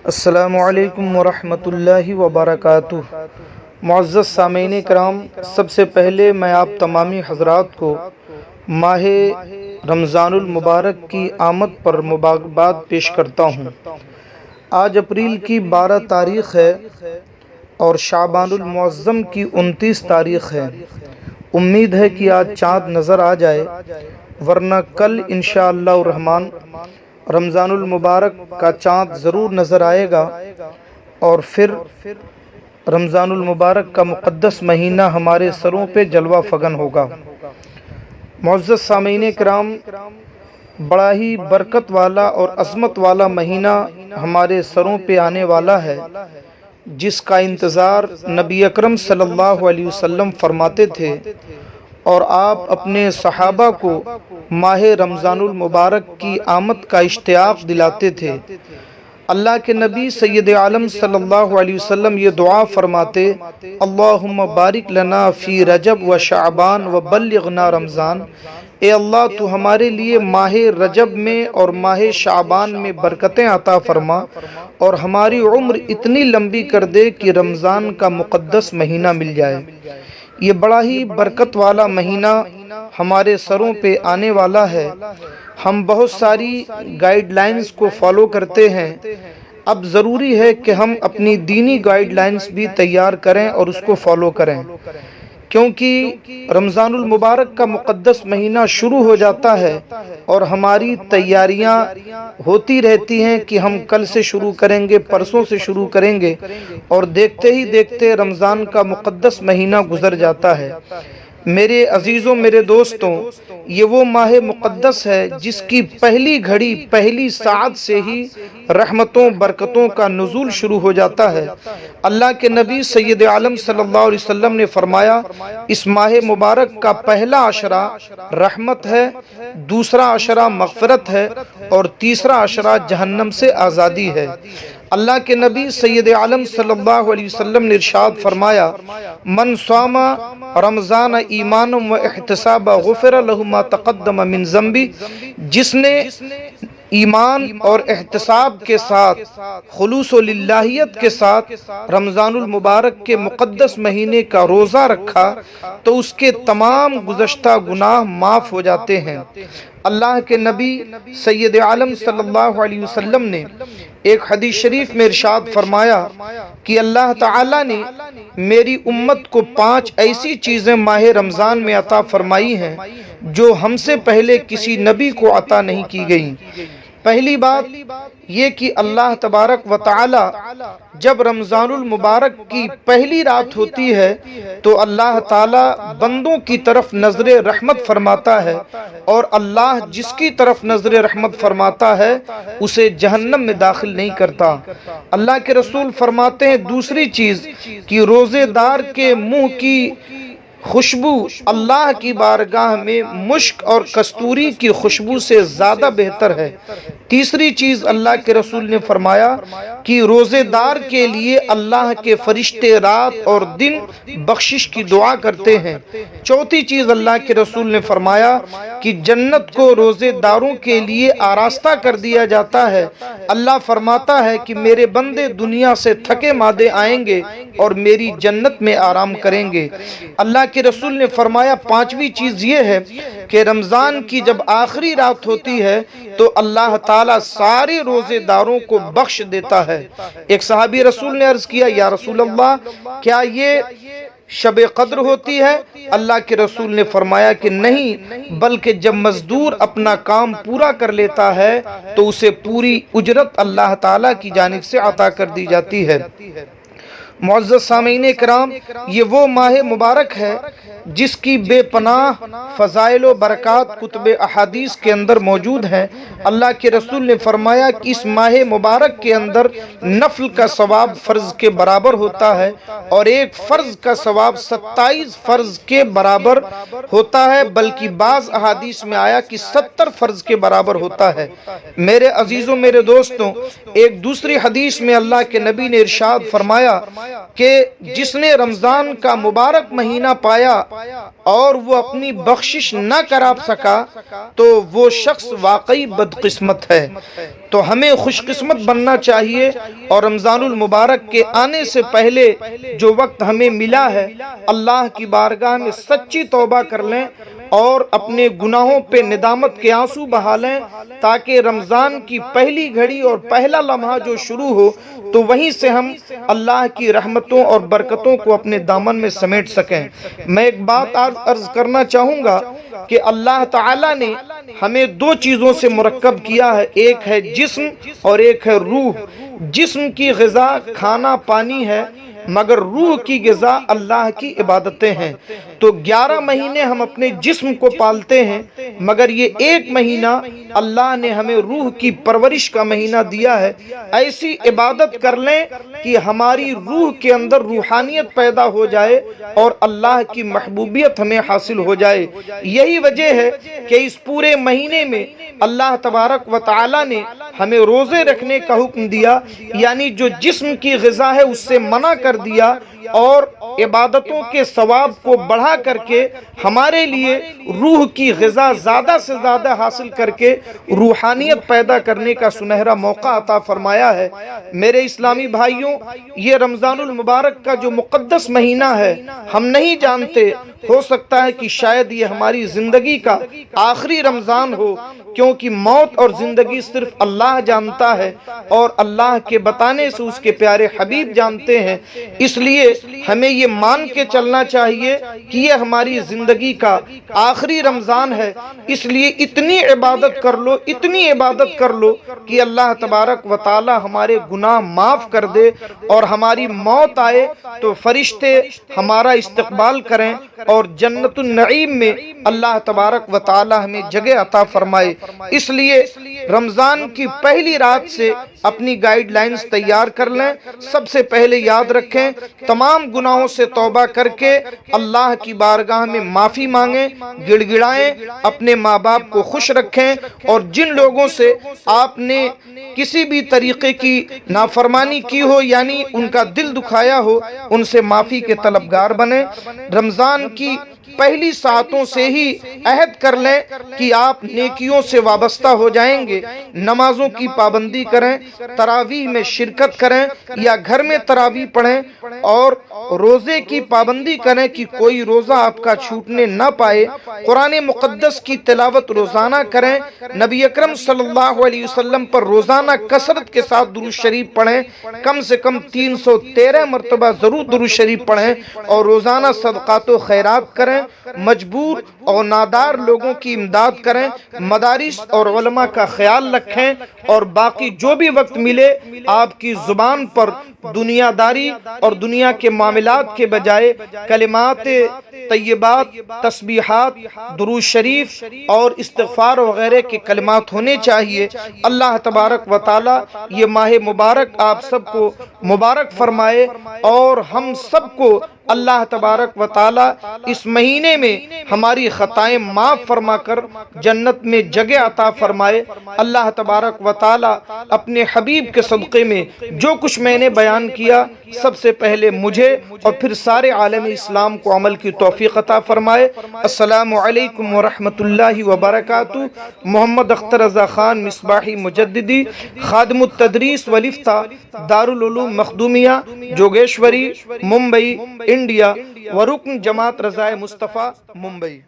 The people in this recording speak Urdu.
السلام علیکم ورحمۃ اللہ وبرکاتہ۔ معزز سامعین کرام، سب سے پہلے میں آپ تمامی حضرات کو ماہ رمضان المبارک کی آمد پر مبارکباد پیش کرتا ہوں۔ آج اپریل کی 12 تاریخ ہے اور شعبان المعظم کی 29 تاریخ ہے۔ امید ہے کہ آج چاند نظر آ جائے، ورنہ کل انشاءاللہ الرحمن رمضان المبارک کا چاند ضرور نظر آئے گا اور پھر رمضان المبارک کا مقدس مہینہ ہمارے سروں پہ جلوہ فگن ہوگا۔ معزز سامعین کرام، بڑا ہی برکت والا اور عظمت والا مہینہ ہمارے سروں پہ آنے والا ہے، جس کا انتظار نبی اکرم صلی اللہ علیہ وسلم فرماتے تھے اور آپ اپنے صحابہ کو ماہ رمضان المبارک کی آمد کا اشتیاق دلاتے تھے۔ اللہ کے نبی سید عالم صلی اللہ علیہ وسلم یہ دعا فرماتے: اللہم بارک لنا فی رجب و شعبان و بلغنا رمضان۔ اے اللہ، تو ہمارے لیے ماہ رجب میں اور ماہ شعبان میں برکتیں عطا فرما اور ہماری عمر اتنی لمبی کر دے کہ رمضان کا مقدس مہینہ مل جائے۔ یہ بڑا ہی برکت والا مہینہ ہمارے سروں پہ آنے والا ہے۔ ہم بہت ساری گائیڈ لائنز کو فالو کرتے ہیں، اب ضروری ہے کہ ہم اپنی دینی گائیڈ لائنز بھی تیار کریں اور اس کو فالو کریں، کیونکہ رمضان المبارک کا مقدس مہینہ شروع ہو جاتا ہے اور ہماری تیاریاں ہوتی رہتی ہیں کہ ہم کل سے شروع کریں گے، پرسوں سے شروع کریں گے، اور دیکھتے ہی دیکھتے رمضان کا مقدس مہینہ گزر جاتا ہے۔ میرے عزیزوں، میرے دوستوں، یہ وہ ماہ مقدس ہے جس کی پہلی گھڑی، پہلی ساعت سے ہی رحمتوں برکتوں کا نزول شروع ہو جاتا ہے۔ اللہ کے نبی سید عالم صلی اللہ علیہ وسلم نے فرمایا، اس ماہ مبارک کا پہلا عشرہ رحمت ہے، دوسرا عشرہ مغفرت ہے اور تیسرا عشرہ جہنم سے آزادی ہے۔ اللہ کے نبی سید عالم صلی اللہ علیہ وسلم نے ارشاد فرمایا: من صام رمضان ایمانا و احتسابا غفر لہ ما تقدم من ذنبہ، جس نے ایمان اور احتساب کے ساتھ، خلوص و للہیت کے ساتھ رمضان المبارک کے مقدس مہینے کا روزہ رکھا تو اس کے تمام گزشتہ گناہ معاف ہو جاتے ہیں۔ اللہ کے نبی سید عالم صلی اللہ علیہ وسلم نے ایک حدیث شریف میں ارشاد فرمایا کہ اللہ تعالی نے میری امت کو 5 ایسی چیزیں ماہ رمضان میں عطا فرمائی ہیں جو ہم سے پہلے کسی نبی کو عطا نہیں کی گئیں۔ پہلی بات یہ کہ اللہ تبارک و تعالی جب رمضان المبارک کی پہلی رات ہوتی ہے تو اللہ تعالی بندوں کی طرف نظر رحمت فرماتا ہے، اور اللہ جس کی طرف نظر رحمت فرماتا ہے اسے جہنم میں داخل نہیں کرتا۔ اللہ کے رسول فرماتے ہیں دوسری چیز کہ روزے دار کے منہ کی خوشبو اللہ کی بارگاہ میں مشک اور کستوری کی خوشبو سے زیادہ بہتر ہے۔ تیسری چیز اللہ کے رسول نے فرمایا کہ روزے دار کے لیے اللہ کے فرشتے رات اور دن بخشش کی دعا کرتے ہیں۔ چوتھی چیز اللہ کے رسول نے فرمایا کہ جنت کو روزے داروں کے لیے آراستہ کر دیا جاتا ہے۔ اللہ فرماتا ہے کہ میرے بندے دنیا سے تھکے مادے آئیں گے اور میری جنت میں آرام کریں گے۔ اللہ کے رسول نے فرمایا 5ویں چیز یہ ہے کہ رمضان کی جب آخری رات ہوتی ہے تو اللہ تعالیٰ سارے روزے داروں کو بخش دیتا ہے۔ ایک صحابی رسول نے عرض کیا: یا رسول اللہ، کیا یہ شب قدر ہوتی ہے؟ اللہ کے رسول نے فرمایا کہ نہیں، بلکہ جب مزدور اپنا کام پورا کر لیتا ہے تو اسے پوری اجرت اللہ تعالیٰ کی جانب سے عطا کر دی جاتی ہے۔ معزز سامعین کرام، یہ وہ ماہ مبارک ہے جس کی بے پناہ فضائل و برکات کتب احادیث کے اندر موجود ہیں۔ اللہ کے رسول نے فرمایا کہ اس ماہ مبارک کے اندر نفل کا ثواب فرض کے برابر ہوتا ہے اور ایک فرض کا ثواب 27 فرض کے برابر ہوتا ہے، بلکہ بعض احادیث میں آیا کہ 70 فرض کے برابر ہوتا ہے۔ میرے عزیزوں، میرے دوستوں، ایک دوسری حدیث میں اللہ کے نبی نے ارشاد فرمایا کہ جس نے رمضان کا مبارک مہینہ پایا اور وہ اپنی بخشش نہ کرا سکا تو وہ شخص واقعی بدقسمت ہے۔ تو ہمیں خوش قسمت بننا چاہیے اور رمضان المبارک کے آنے سے پہلے جو وقت ہمیں ملا ہے اللہ کی بارگاہ میں سچی توبہ کر لیں اور اپنے گناہوں پہ ندامت کے آنسو بہا لیں، تاکہ رمضان کی پہلی گھڑی اور پہلا لمحہ جو شروع ہو تو وہیں سے ہم اللہ کی رحمتوں اور برکتوں کو اپنے دامن میں سمیٹ سکیں۔ میں ایک بات عرض کرنا چاہوں گا کہ اللہ تعالیٰ نے ہمیں دو چیزوں سے مرکب کیا ہے، ایک ہے جسم اور ایک ہے روح۔ جسم کی غذا کھانا پانی ہے، مگر روح کی غذا اللہ کی عبادتیں ہیں۔ تو 11 مہینے ہم اپنے جسم کو پالتے ہیں، مگر یہ ایک مہینہ اللہ نے ہمیں روح کی پرورش کا مہینہ دیا ہے۔ ایسی عبادت کر لیں کہ ہماری روح کے اندر روحانیت پیدا ہو جائے اور اللہ کی محبوبیت ہمیں حاصل ہو جائے۔ یہی وجہ ہے کہ اس پورے مہینے میں اللہ تبارک و تعالی نے ہمیں روزے رکھنے کا حکم دیا، یعنی جو جسم کی غذا ہے اس سے منع کر دیا اور عبادتوں کے ثواب کو بڑھا کر کے ہمارے لیے روح کی غذا زیادہ سے زیادہ حاصل کر کے روحانیت پیدا کرنے کا سنہرا موقع عطا فرمایا ہے۔ میرے اسلامی بھائیوں، یہ رمضان المبارک کا جو مقدس مہینہ ہے ہم نہیں جانتے، ہو سکتا ہے کہ شاید یہ ہماری زندگی کا آخری رمضان ہو، کیونکہ موت اور زندگی صرف اللہ جانتا ہے اور اللہ کے بتانے سے اس کے پیارے حبیب جانتے ہیں۔ اس لیے ہمیں یہ مان کے چلنا چاہیے کہ یہ ہماری زندگی کا آخری رمضان ہے، اس لیے اتنی عبادت کر لو، اتنی عبادت کر لو کہ اللہ تبارک و تعالی ہمارے گناہ معاف کر دے اور ہماری موت آئے تو فرشتے ہمارا استقبال کریں اور جنت النعیم میں اللہ تبارک و تعالی ہمیں جگہ عطا فرمائے۔ اس لیے رمضان کی پہلی رات سے اپنی گائیڈ لائنز تیار کر لیں۔ سب سے پہلے یاد رکھیں، تمام گناہوں سے توبہ کر کے اللہ کی بارگاہ میں معافی مانگیں، گڑ گڑائیں، اپنے ماں باپ کو خوش رکھیں اور جن لوگوں سے آپ نے کسی بھی طریقے کی نافرمانی کی ہو یعنی ان کا دل دکھایا ہو، ان سے معافی کے طلبگار بنیں۔ رمضان کی پہلی ساعتوں سے ہی عہد کر لیں کہ آپ نیکیوں سے وابستہ ہو جائیں گے، نمازوں کی پابندی کریں، تراویح میں شرکت کریں یا گھر میں تراویح پڑھیں اور روزے کی پابندی کریں کہ کوئی روزہ آپ کا چھوٹنے نہ پائے۔ قرآن مقدس کی تلاوت روزانہ کریں، نبی اکرم صلی اللہ علیہ وسلم پر روزانہ کثرت کے ساتھ درود شریف پڑھیں، کم سے کم 313 مرتبہ ضرور درود شریف پڑھیں اور روزانہ صدقات و خیرات کریں، مجبور اور نادار لوگوں کی امداد کریں، مدارس اور علماء کا خیال رکھیں اور باقی جو بھی وقت ملے آپ کی زبان پر دنیا داری اور دنیا کے معاملات کے بجائے کلمات طیبات، تسبیحات، درود شریف اور استغفار وغیرہ کے کلمات ہونے چاہیے۔ اللہ تبارک و تعالی یہ ماہ مبارک آپ سب کو مبارک فرمائے اور ہم سب کو اللہ تبارک و تعالی اس مہینے میں ہماری خطائیں معاف فرما کر جنت میں جگہ عطا فرمائے۔ اللہ تبارک و تعالی اپنے حبیب کے صدقے میں جو کچھ میں نے بیان کیا سب سے پہلے مجھے اور پھر سارے عالم اسلام کو عمل کی توفیق عطا فرمائے۔ السلام علیکم ورحمۃ اللہ وبرکاتہ۔ محمد اختر رضا خان مصباحی مجددی، خادم التدریس والافتاء، دارالعلوم مخدومیہ، جوگیشوری، ممبئی، انڈیا، ورکن جماعت رضائے مصطفیٰ، ممبئی۔